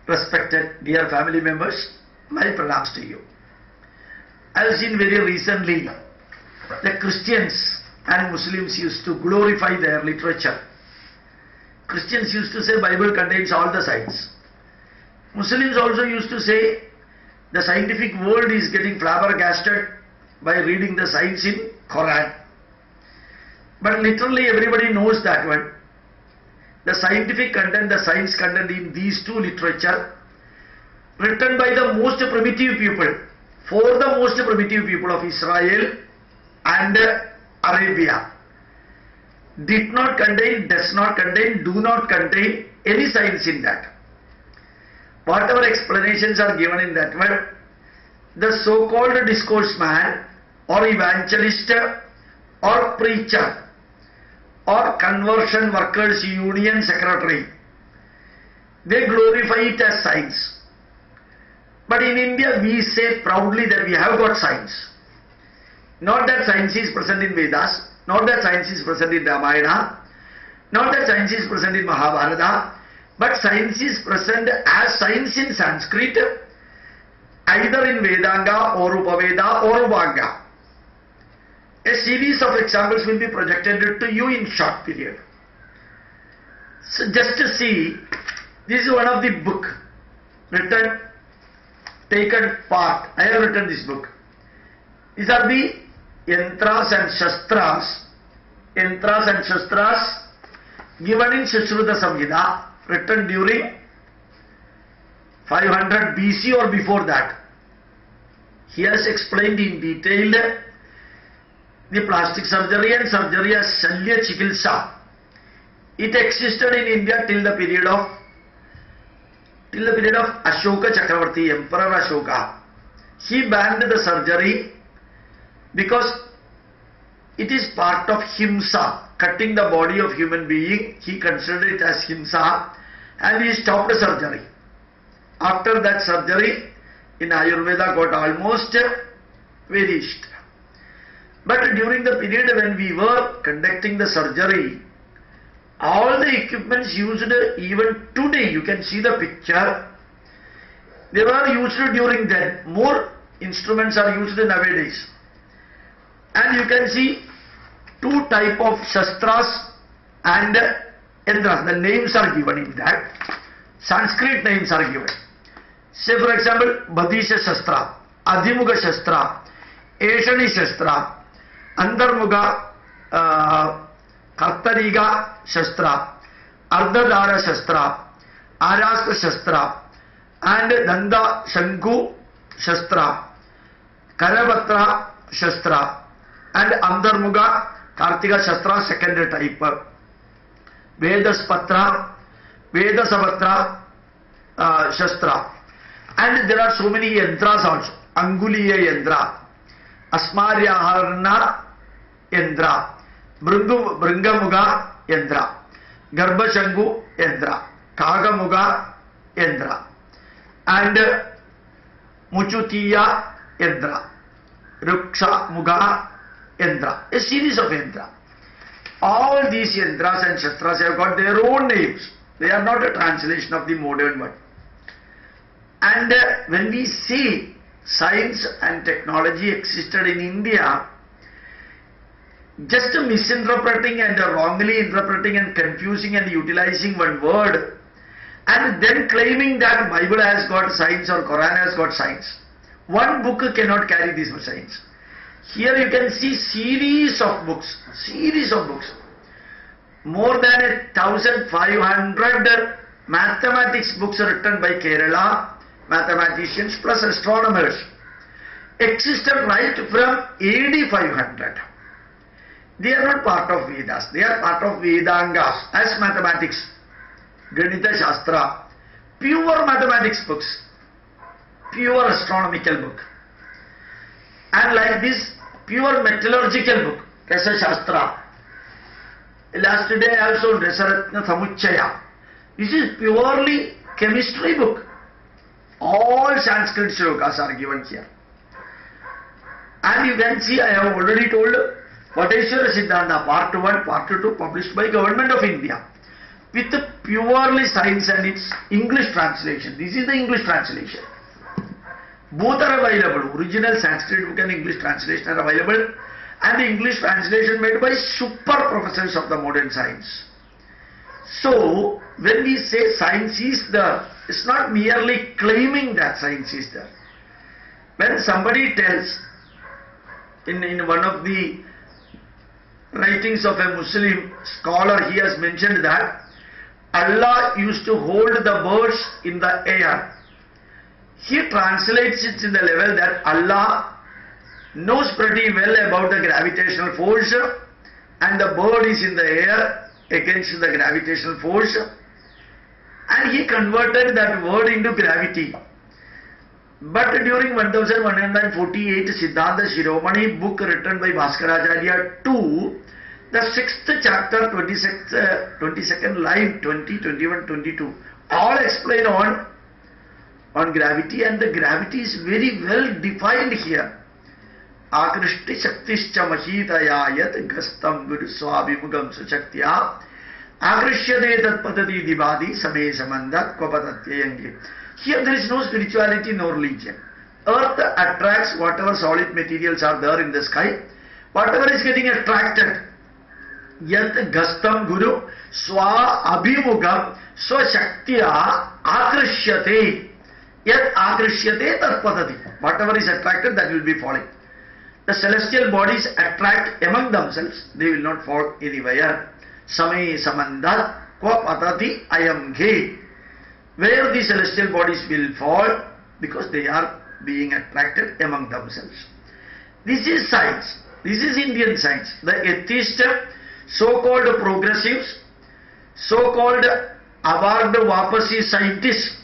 Respected dear family members, my pranams to you. I have seen very recently the Christians and Muslims used to glorify their literature. Christians used to say Bible contains all the science. Muslims also used to say the scientific world is getting flabbergasted by reading the science in Quran. But literally everybody knows that one. The scientific content, the science content in these two literature written by the most primitive people, for the most primitive people of Israel and Arabia, did not contain, does not contain, do not contain any science in that. Whatever explanations are given in that one, the so-called discourse man or evangelist or preacher or conversion workers union secretary, they glorify it as science. But in India we say proudly that we have got science. Not that science is present in Vedas, not that science is present in Ramayana, not that science is present in Mahabharata, but science is present as science in Sanskrit, either in Vedanga or Upaveda or Upanga. A series of examples will be projected to you in short period. So just to see, this is one of the book written, taken part. I have written this book. These are the yantras and shastras given in Sushruta Samhita, written during 500 BC or before that. He has explained in detail the plastic surgery and surgery as Shalya Chikilsa. It existed in India till the period of Ashoka Chakravarti, Emperor Ashoka. He banned the surgery because it is part of himsa, cutting the body of human being. He considered it as himsa and he stopped the surgery. After that surgery, in Ayurveda got almost vanished. But during the period when we were conducting the surgery, all the equipments used even today, you can see the picture, they were used during then. More instruments are used nowadays. And you can see two type of shastras and yantras. The names are given in that. Sanskrit names are given. Say for example, Badisha Shastra, Adhimuga Shastra, Eshani Shastra, Andarmuga Kartariga Shastra, Ardhadara Shastra, Arasta Shastra, and Danda Shanku Shastra, Karabatra Shastra, and Andarmuga Kartika Shastra, second type. Vedaspatra, Vedasapatra Shastra. And there are so many yantras also. Anguliya Yantra, Asmaryaharna Yantra, Bringamuga Yantra, Garbhashangu Yantra, Kagamuga Yantra, and Muchutiya Yantra, Ruksha Muga Yantra. A series of yantra. All these yantras and shastras have got their own names. They are not a translation of the modern one. And when we say science and technology existed in India, just misinterpreting and wrongly interpreting and confusing and utilizing one word and then claiming that Bible has got science or Quran has got science. One book cannot carry this much science. Here you can see series of books. More than 1,500 mathematics books written by Kerala mathematicians plus astronomers existed right from AD 500. They are not part of Vedas, they are part of Vedangas as mathematics, Ganita Shastra, pure mathematics books, pure astronomical book. And like this, pure metallurgical book, Rasa Shastra. Last day I also Rasaratna Samuchaya. This is purely chemistry book. All Sanskrit shlokas are given here. And you can see, I have already told Vateshwara Siddhanta, part 1, part 2, published by Government of India. with purely science and its English translation. This is the English translation. Both are available. Original Sanskrit book and English translation are available, and the English translation made by super professors of the modern science. So, when we say science is there, it's not merely claiming that science is there. When somebody tells, in one of the writings of a Muslim scholar, he has mentioned that Allah used to hold the birds in the air. He translates it in the level that Allah knows pretty well about the gravitational force, and the bird is in the air against the gravitational force, and he converted that word into gravity. But during 1148 Siddhanta Shiromani book written by Bhaskaracharya 2, the 6th chapter, 22nd line, 20, 21, 22, all explain on gravity, and the gravity is very well defined here. Akrishti shaktischa mahitaya yat gastam vidu swabhimugam suchaktya akrishyate tatpadati dibadi same samanda kvapatatyayenge. Here there is no spirituality nor religion. Earth attracts whatever solid materials are there in the sky. Whatever is getting attracted, yat gastam guru swa abhimugam swashaktya akrishyate. Yat akrishyate tatpadati. Whatever is attracted, that will be falling. The celestial bodies attract among themselves, they will not fall anywhere. Same samanda kvapatati ayamghe. Where the celestial bodies will fall, because they are being attracted among themselves. This is science. This is Indian science. The atheist, so-called progressives, so-called award wapasi scientists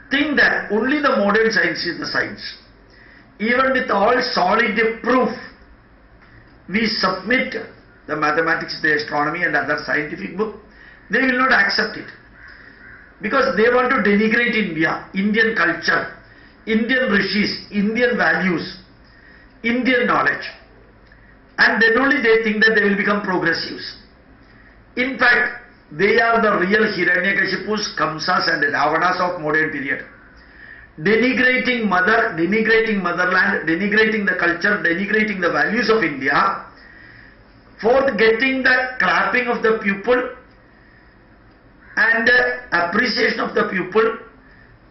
think that only the modern science is the science. Even with all solid proof, we submit the mathematics, the astronomy and other scientific book, they will not accept it. Because they want to denigrate India, Indian culture, Indian rishis, Indian values, Indian knowledge. And then only they think that they will become progressives. In fact, they are the real Hiranyakashipus, Kamsas and Ravanas of modern period. Denigrating mother, denigrating motherland, denigrating the culture, denigrating the values of India, for getting the clapping of the pupil and appreciation of the pupil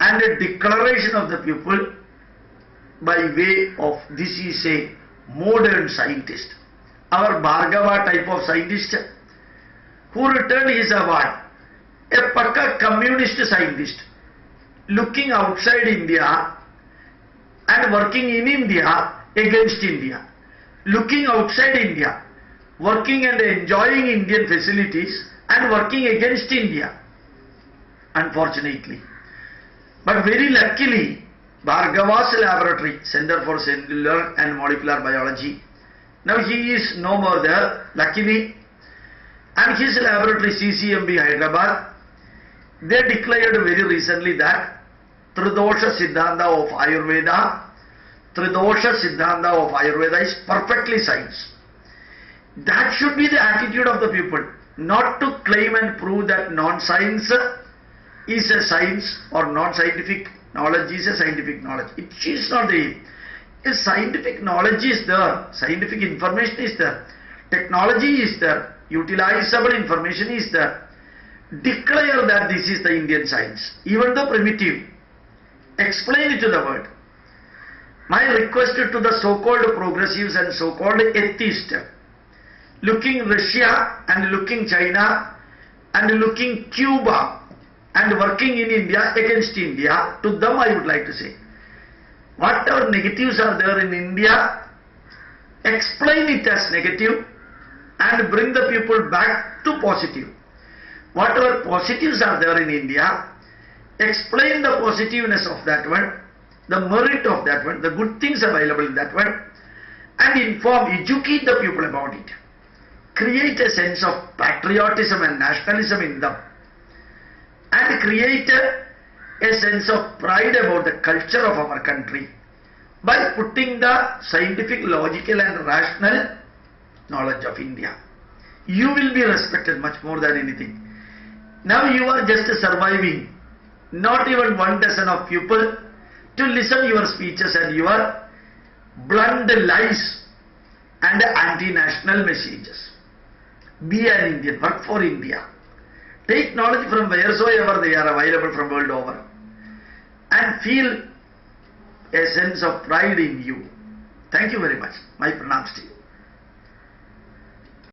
and a declaration of the pupil by way of this is a modern scientist. Our Bhargava type of scientist who returned his award, a pakka communist scientist, looking outside India and working in India against India, looking outside India, working and enjoying Indian facilities and working against India, unfortunately. But very luckily, Bhargava's laboratory, Center for Cellular and Molecular Biology, now he is no more there, luckily, and his laboratory CCMB Hyderabad, they declared very recently that Tridosha Siddhanta of Ayurveda, is perfectly science. That should be the attitude of the people, not to claim and prove that non-science is a science or non-scientific knowledge is a scientific knowledge. It is not the if scientific knowledge is there, scientific information is there, technology is there, utilizable information is there. Declare that this is the Indian science, even though primitive. Explain it to the world. My request to the so-called progressives and so-called atheists, looking Russia and looking China and looking Cuba and working in India against India, to them I would like to say, whatever negatives are there in India, explain it as negative and bring the people back to positive. Whatever positives are there in India, explain the positiveness of that one, the merit of that one, the good things available in that one, and inform, educate the people about it. Create a sense of patriotism and nationalism in them, and create a sense of pride about the culture of our country by putting the scientific, logical and rational knowledge of India. You will be respected much more than anything. Now you are just surviving. Not even 1 dozen of people to listen your speeches and your blunt lies and anti-national messages. Be an Indian, work for India. Take knowledge from wheresoever they are available from world over and feel a sense of pride in you. Thank you very much. My pranams to you.